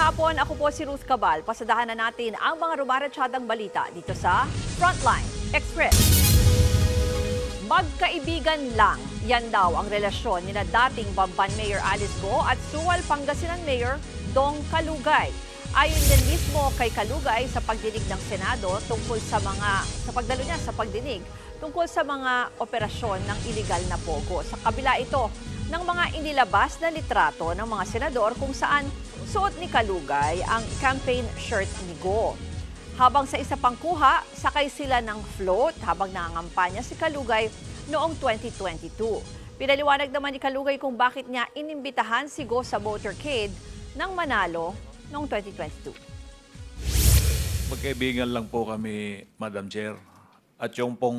hapon, ako po si Ruth Cabal. Pasadahan na natin ang mga rumaratsyadang balita dito sa Frontline Express. Magkaibigan lang, yan daw ang relasyon ni na dating Bamban Mayor Alice Go at Suwal Pangasinan Mayor Dong Kalugay. Ayon din mismo kay Kalugay sa pagdinig ng Senado tungkol sa pagdalo niya sa pagdinig tungkol sa mga operasyon ng iligal na pogo. Sa kabila ito ng mga inilabas na litrato ng mga senador kung saan suot ni Kalugay ang campaign shirt ni Go. Habang sa isa pang kuha, sakay sila ng float habang nangangampanya si Kalugay noong 2022. Pinaliwanag naman ni Kalugay kung bakit niya inimbitahan si Go sa motorcade ng Manalo noong 2022. Magkaibigan lang po kami, Madam Chair. At yung pong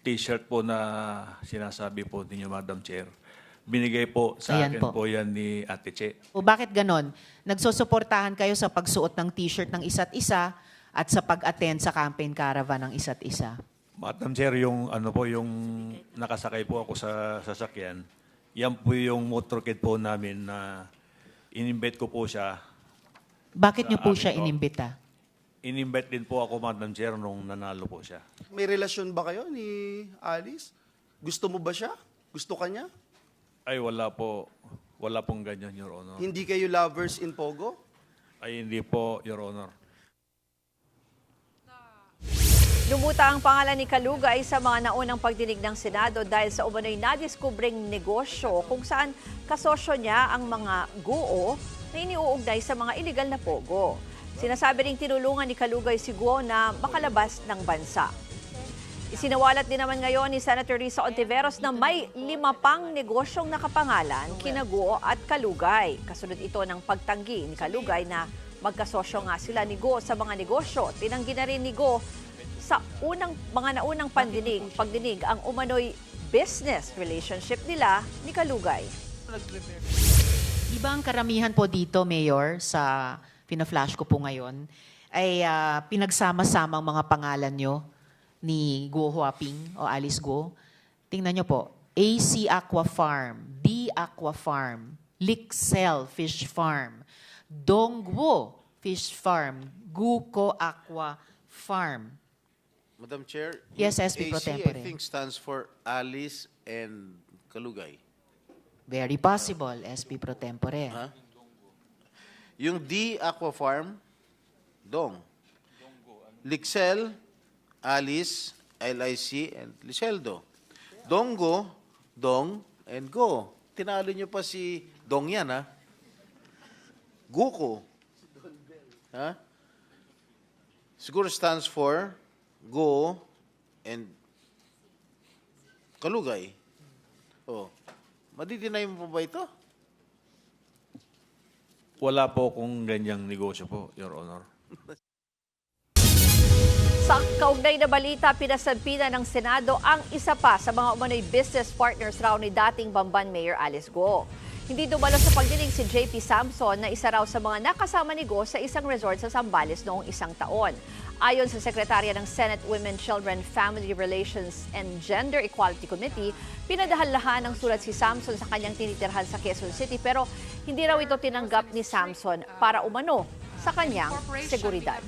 t-shirt po na sinasabi po ninyo, Madam Chair, binigay po sa Ayan akin po. po yan ni Ate Che. O bakit ganon? Nagsusuportahan kayo sa pagsuot ng t-shirt ng isa't isa at sa pag-attend sa campaign caravan ng isa't isa. Madam Chair, yung yung nakasakay po ako sa sasakyan, yan po yung motorcade po namin na in-invite ko po siya. Bakit niyo po amin siya po. inimbita? In-invite din po ako, Madam Chair, nung nanalo po siya. May relasyon ba kayo ni Alice? Gusto mo ba siya? Gusto ka niya? Ay, wala po. Wala pong ganyan, Your Honor. Hindi kayo lovers in Pogo? Ay, hindi po, Your Honor. Lumuta ang pangalan ni Kalugay sa mga naunang pagdinig ng Senado dahil sa umano'y nadiskubring negosyo kung saan kasosyo niya ang mga guo na iniuugnay sa mga iligal na pogo. Sinasabi ring tinulungan ni Kalugay si Guo na makalabas ng bansa. Isinawalat din naman ngayon ni Senator Risa Ontiveros na may 5 pang negosyong nakapangalan kina Guo at Kalugay. Kasunod ito ng pagtanggi ni Kalugay na magkasosyo nga sila ni Guo sa mga negosyo. Tinanggi na rin ni Guo sa mga naunang pagdinig ang umano'y business relationship nila ni Kalugay. Iba ang karamihan po dito, Mayor, sa pina-flash ko po ngayon, ay pinagsama-sama ang mga pangalan nyo ni Guo Huaping o Alice Guo. Tingnan nyo po, AC Aqua Farm, D Aqua Farm, Lixel Fish Farm, Dongguo Fish Farm, Guko Aqua Farm. Madam Chair, Yes, yung SP Pro AC, Tempore. I think stands for Alice and Kalugay. Very possible, SP Pro Tempore. Ha? Yung D Aqua Farm, Dong. Lixel, Alice, LIC, and Liceldo. Donggo, Dong, and Go. Tinalo nyo pa si Dong yan, ha? Guko. Ha? Siguro stands for Go and Kalugay. Oh. Madidinay mo pa ba ito? Wala po akong ganyang negosyo po, Your Honor. Sa kaugnay na balita, pinasampina ng Senado ang isa pa sa mga umano'y business partners raw ni dating Bamban Mayor Alice Go. Hindi dumalo sa pagdinig si JP Samson na isa raw sa mga nakasama ni Go sa isang resort sa Zambales noong isang taon. Ayon sa Sekretarya ng Senate Women, Children, Family Relations and Gender Equality Committee, pinadahallahan ng sulat si Samson sa kanyang tinitirhan sa Quezon City pero hindi raw ito tinanggap ni Samson para umano sa kanyang seguridad.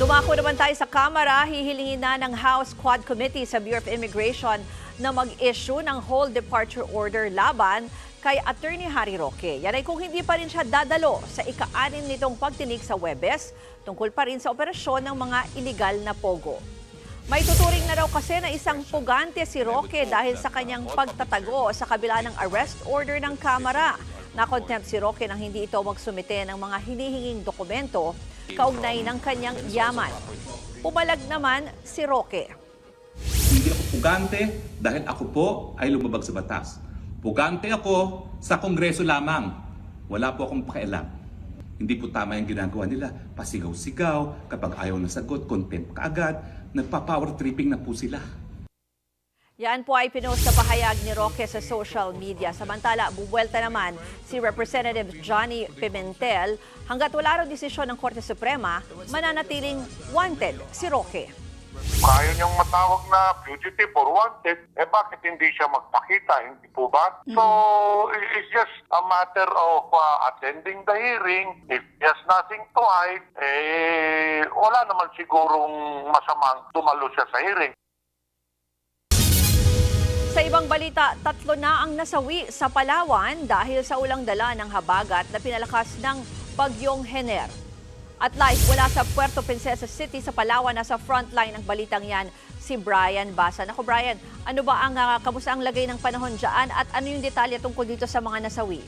Dumako naman tayo sa Kamara, hihilingin na ng House Quad Committee sa Bureau of Immigration na mag-issue ng whole departure order laban kay Attorney Harry Roque. Yan ay kung hindi pa rin siya dadalo sa ika-6 nitong pagtinig sa Huwebes tungkol pa rin sa operasyon ng mga iligal na pogo. May tuturing na raw kasi na isang pugante si Roque dahil sa kanyang pagtatago sa kabila ng arrest order ng Kamara. Na-contempt si Roque nang hindi ito magsumite ng mga hinihinging dokumento kaugnay ng kanyang yaman. Pumalag naman si Roque. Hindi ako pugante dahil ako po ay lumabag sa batas. Pugante ako sa Kongreso lamang. Wala po akong pakialam. Hindi po tama yung ginagawa nila. Pasigaw-sigaw, kapag ayaw na sagot, contempt kaagad. Nagpa-power tripping na po sila. Yan po ay pinost sa pahayag ni Roque sa social media. Samantala, bubuelta naman si Representative Johnny Pimentel. Hanggat wala raw desisyon ng Korte Suprema, mananatiling wanted si Roque. Kaya niyang matawag na fugitive or wanted, bakit hindi siya magpakita? Hindi po ba? So, it's just a matter of attending the hearing. If he has nothing to hide, wala naman sigurong masamang tumalo siya sa hearing. Sa ibang balita, 3 na ang nasawi sa Palawan dahil sa ulang dala ng habagat na pinalakas ng Bagyong Hener. At live mula sa Puerto Princesa City sa Palawan, nasa frontline ng balitang yan si Brian Basa. Naku Brian, ano ba ang kamusta ang lagay ng panahon dyan at ano yung detalye tungkol dito sa mga nasawi?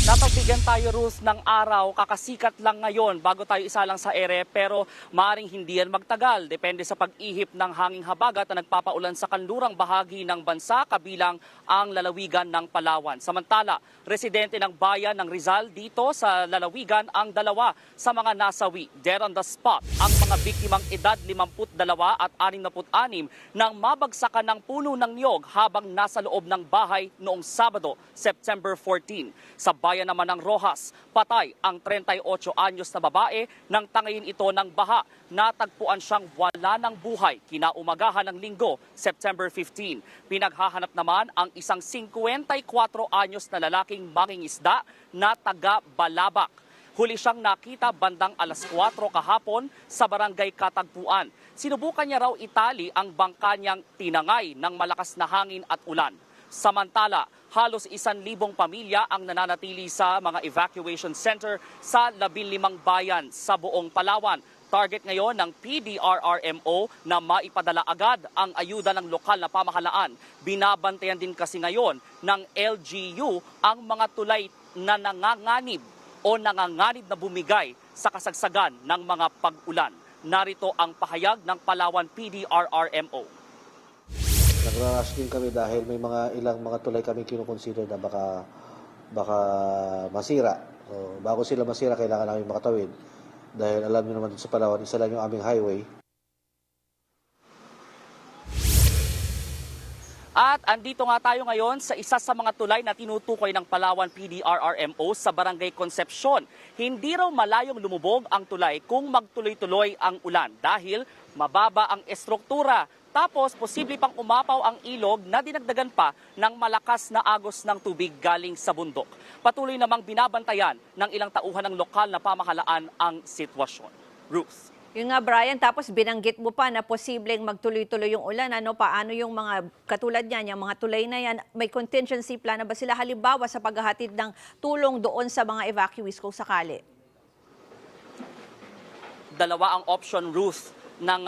Napagbigyan tayo, Ruth, ng araw, kakasikat lang ngayon bago tayo isalang sa ere, pero maaaring hindi yan magtagal. Depende sa pag-ihip ng hanging habagat na nagpapaulan sa kanlurang bahagi ng bansa, kabilang ang lalawigan ng Palawan. Samantala, residente ng bayan ng Rizal dito sa lalawigan ang 2 sa mga nasawi. Dead on the spot ang mga biktimang edad 52 at 66 nang mabagsakan ng puno ng niyog habang nasa loob ng bahay noong Sabado, September 14. Sa bayan naman ng Rojas, patay ang 38 anyos na babae nang tangayin ito ng baha. Natagpuan siyang wala ng buhay kinaumagahan ng Linggo, September 15. Pinaghahanap naman ang isang 54 anyos na lalaking mangingisda na taga Balabak. Huli siyang nakita bandang alas 4 kahapon sa barangay Katagpuan. Sinubukan niya raw itali ang bangka niyang tinangay ng malakas na hangin at ulan. Samantala, halos 1,000 pamilya ang nananatili sa mga evacuation center sa 15 bayan sa buong Palawan. Target ngayon ng PDRRMO na maipadala agad ang ayuda ng lokal na pamahalaan. Binabantayan din kasi ngayon ng LGU ang mga tulay na nanganganib o nanganganib na bumigay sa kasagsagan ng mga pag-ulan. Narito ang pahayag ng Palawan PDRRMO. Nagrarush din kami dahil may ilang mga tulay kami kinukonsider na baka masira. So, bago sila masira, kailangan namin makatawid. Dahil alam niyo naman sa Palawan, isa lang yung aming highway. At andito nga tayo ngayon sa isa sa mga tulay na tinutukoy ng Palawan PDRRMO sa Barangay Concepcion. Hindi raw malayong lumubog ang tulay kung magtuloy-tuloy ang ulan dahil mababa ang estruktura. Tapos, posible pang umapaw ang ilog na dinagdagan pa ng malakas na agos ng tubig galing sa bundok. Patuloy namang binabantayan ng ilang tauhan ng lokal na pamahalaan ang sitwasyon. Ruth. Yun nga Brian, tapos binanggit mo pa na posibleng magtuloy-tuloy yung ulan. Paano yung mga katulad niyan, yung mga tulay na yan, may contingency plan na ba sila halimbawa sa paghahatid ng tulong doon sa mga evacuees kung sakali? 2 ang option, Ruth, ng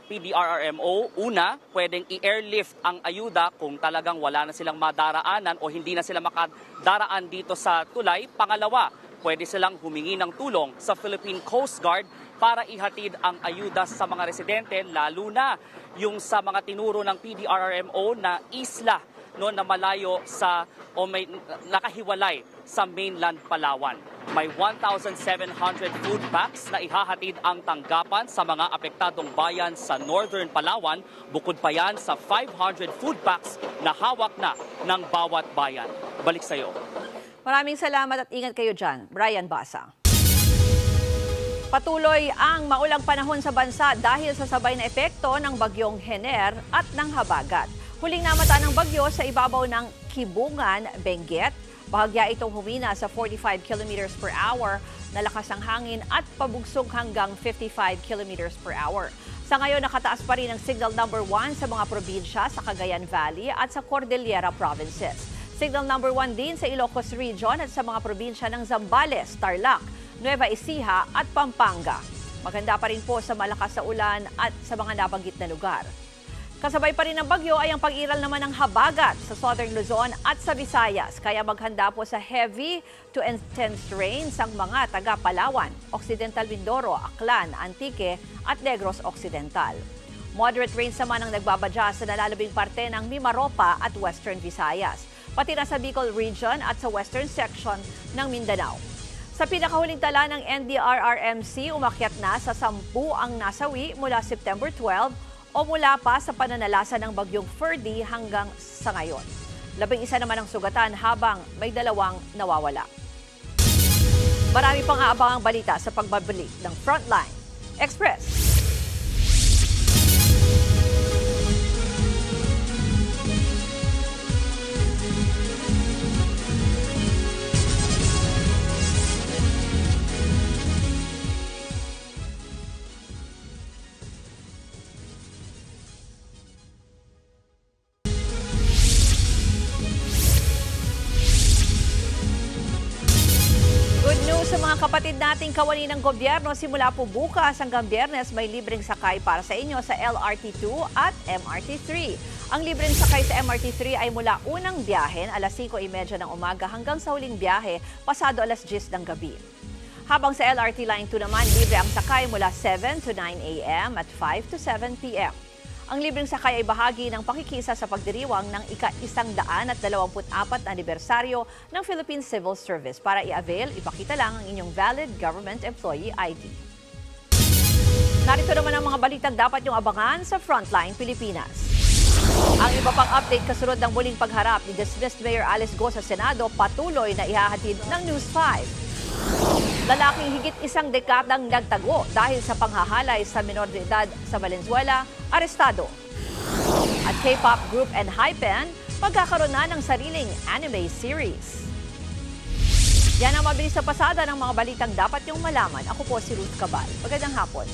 PDRRMO. Una, pwedeng i-airlift ang ayuda kung talagang wala na silang madaraanan o hindi na sila makadaraan dito sa tulay. Pangalawa, pwede silang humingi ng tulong sa Philippine Coast Guard para ihatid ang ayuda sa mga residente, lalo na yung sa mga tinuro ng PDRRMO na isla na malayo sa o may nakahiwalay sa mainland Palawan. May 1,700 food packs na ihahatid ang tanggapan sa mga apektadong bayan sa Northern Palawan. Bukod pa yan sa 500 food packs na hawak na ng bawat bayan. Balik sa iyo. Maraming salamat at ingat kayo dyan. Brian Basa. Patuloy ang maulang panahon sa bansa dahil sa sabay na epekto ng Bagyong Hener at ng habagat. Huling namata ng bagyo sa ibabaw ng Kibungan, Benguet. Bahagya itong humina sa 45 km per hour na lakas ng hangin at pabugsog hanggang 55 km per hour. Sa ngayon, nakataas pa rin ang signal number 1 sa mga probinsya sa Cagayan Valley at sa Cordillera Provinces. Signal number 1 din sa Ilocos Region at sa mga probinsya ng Zambales, Tarlac, Nueva Ecija at Pampanga. Maganda pa rin po sa malakas na ulan at sa mga nabanggit na lugar. Kasabay pa rin ng bagyo ay ang pag-iral naman ng habagat sa Southern Luzon at sa Visayas. Kaya maghanda po sa heavy to intense rains ang mga taga-Palawan, Occidental Mindoro, Aklan, Antique at Negros Occidental. Moderate rains naman ang nagbabadya sa nalalabing parte ng Mimaropa at Western Visayas, pati na sa Bicol Region at sa western section ng Mindanao. Sa pinakahuling tala ng NDRRMC, umakyat na sa 10 ang nasawi mula September 12 o mula pa sa pananalasa ng bagyong Ferdy hanggang sa ngayon. 11 naman ang sugatan habang may 2 nawawala. Marami pang aabangang balita sa pagbabalik ng Frontline Express. Kapatid nating kawani ng gobyerno, simula po bukas hanggang Biyernes may libreng sakay para sa inyo sa LRT2 at MRT3. Ang libreng sakay sa MRT3 ay mula unang biyahe alas 5:30 ng umaga hanggang sa huling biyahe pasado alas 10 ng gabi. Habang sa LRT Line 2 naman, libre ang sakay mula 7 to 9 a.m. at 5 to 7 p.m. Ang libreng sakay ay bahagi ng pakikisa sa pagdiriwang ng ika-124 na anibersaryo ng Philippine Civil Service. Para i-avail, ipakita lang ang inyong valid government employee ID. Narito naman ang mga balitang dapat yung abangan sa Frontline Pilipinas. Ang iba pang update kasunod ng muling pagharap ni dismissed Mayor Alice Go sa Senado patuloy na ihahatid ng News 5. Lalaking higit isang dekadang nagtago dahil sa panghahalay sa minor de edad sa Valenzuela, arestado. At K-pop group Enhypen, magkakaroon na ng sariling anime series. Yan ang mabilis na pasada ng mga balitang dapat niyong malaman. Ako po si Ruth Cabal. Magandang hapon.